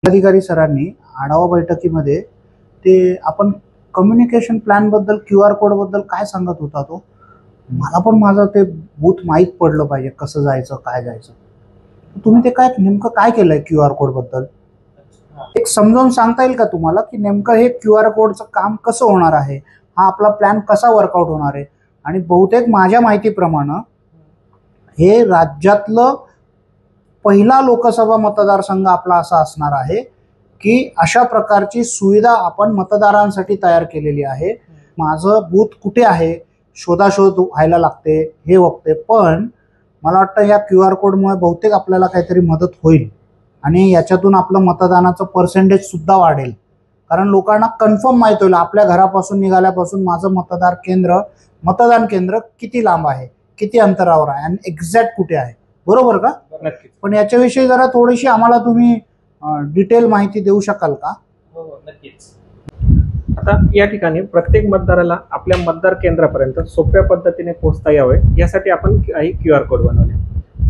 अधिकारी सरांनी आढावा बैठकीमध्ये ते आपण कम्युनिकेशन प्लॅन बद्दल QR कोड बद्दल काय सांगत होता तो, मला पण माझं ते बूथ माहीत पडलं पाहिजे, कसं जायचं काय जायचं. तुम्ही ते काय नेमकं काय केलंय QR कोड बद्दल एक समजावून सांगता येईल का तुम्हाला, की नेमकं हे QR कोडचं काम कसं होणार आहे, हा आपला प्लॅन कसा वर्कआउट होणार आहे. आणि बहुतेक माझ्या माहितीप्रमाणे हे राज्यातलं पहिला लोकसभा मतदारसंघ आपला असा असणार आहे की अशा प्रकारची सुविधा आपण मतदारांसाठी तयार केलेली आहे. माझं बूथ कुठे आहे शोधाशोध व्हायला लागते हे बघते, पण मला वाटतं या QR कोडमुळे बहुतेक आपल्याला काहीतरी मदत होईल आणि याच्यातून आपलं मतदानाचं पर्सेंटेज सुद्धा वाढेल. कारण लोकांना कन्फर्म माहीत होईल आपल्या घरापासून निघाल्यापासून माझं मतदान केंद्र किती लांब आहे, किती अंतरावर आहे आणि एक्झॅक्ट कुठे आहे. बरोबर का? नक्कीच. पण याच्याविषयी जरा थोडीशी आम्हाला तुम्ही डिटेल माहिती देऊ शकाल का? हो नक्कीच. आता या ठिकाणी प्रत्येक मतदाराला आपल्या मतदार केंद्रापर्यंत सोप्या पद्धतीने पोहोचता यावे यासाठी आपण काही QR कोड बनवले.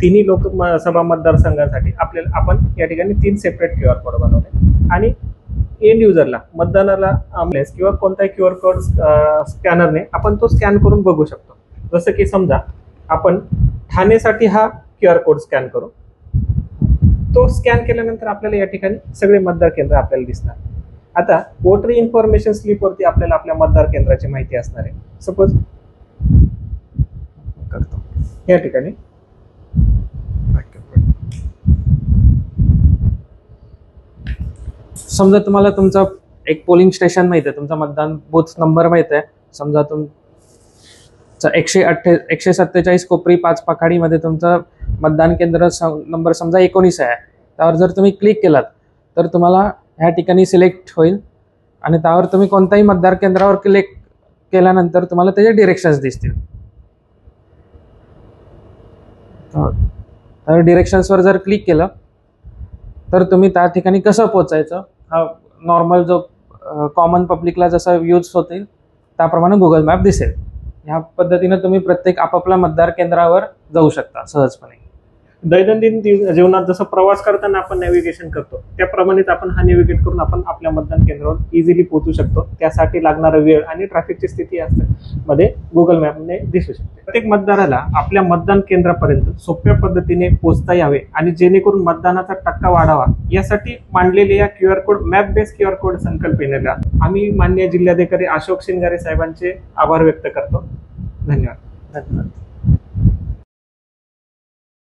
तिन्ही लोकसभा मतदारसंघासाठी आपण या ठिकाणी 3 सेपरेट QR कोड बनवले आणि एंड युजरला मतदानाला किंवा कोणताही QR कोड स्कॅनरने आपण तो स्कॅन करून बघू शकतो. जसं की समजा आपण ठाणेसाठी हा QR कोड स्कॅन करू, तो स्कॅन केल्यानंतर आपल्याला या ठिकाणी सगळे मतदार केंद्र आपल्याला दिसणार. आता वोटर इन्फॉर्मेशन स्लिपवरती आपल्याला आपल्या मतदार केंद्राची माहिती असणार आहे. सपोज करतो या ठिकाणी समजा तुम्हाला तुमचा एक पोलिंग स्टेशन माहिती आहे, तुमचा मतदान बूथ नंबर माहिती आहे. समजा तुमचा 147 कोपरी 5 पाखाडीमध्ये तुमचं मतदान केंद्र नंबर समजा 19 आहे. त्यावर जर तुम्ही क्लिक केलात तर तुम्हाला ह्या ठिकाणी सिलेक्ट होईल आणि त्यावर तुम्ही कोणत्याही मतदार केंद्रावर क्लिक केल्यानंतर तुम्हाला त्याचे डिरेक्शन्स दिसतील. तर डिरेक्शन्सवर जर क्लिक केलं तर तुम्ही त्या ठिकाणी कसं पोहोचायचं हा नॉर्मल जो कॉमन पब्लिकला जसा यूज होतील त्याप्रमाणे गुगल मॅप दिसेल. ह्या पद्धतीने तुम्ही प्रत्येक आपापल्या मतदार केंद्रावर जाऊ शकता सहजपणे. दैनंदिन जीवनात जसं प्रवास करताना आपण नॅव्हिगेशन करतो त्याप्रमाणेच आपण हा नॅव्हिगेट करून आपण आपल्या मतदान केंद्रावर इझिली पोहोचू शकतो. त्यासाठी लागणारा वेळ आणि ट्रॅफिकची स्थिती मध्ये गुगल मॅपने दिसू शकते. प्रत्येक मतदाराला आपल्या मतदान केंद्रापर्यंत सोप्या पद्धतीने पोहोचता यावे आणि जेणेकरून मतदानाचा टक्का वाढावा यासाठी मांडलेल्या या QR code map based QR code संकल्पनेला आम्ही माननीय जिल्हाधिकारी अशोक शिंगारे साहेबांचे आभार व्यक्त करतो. धन्यवाद.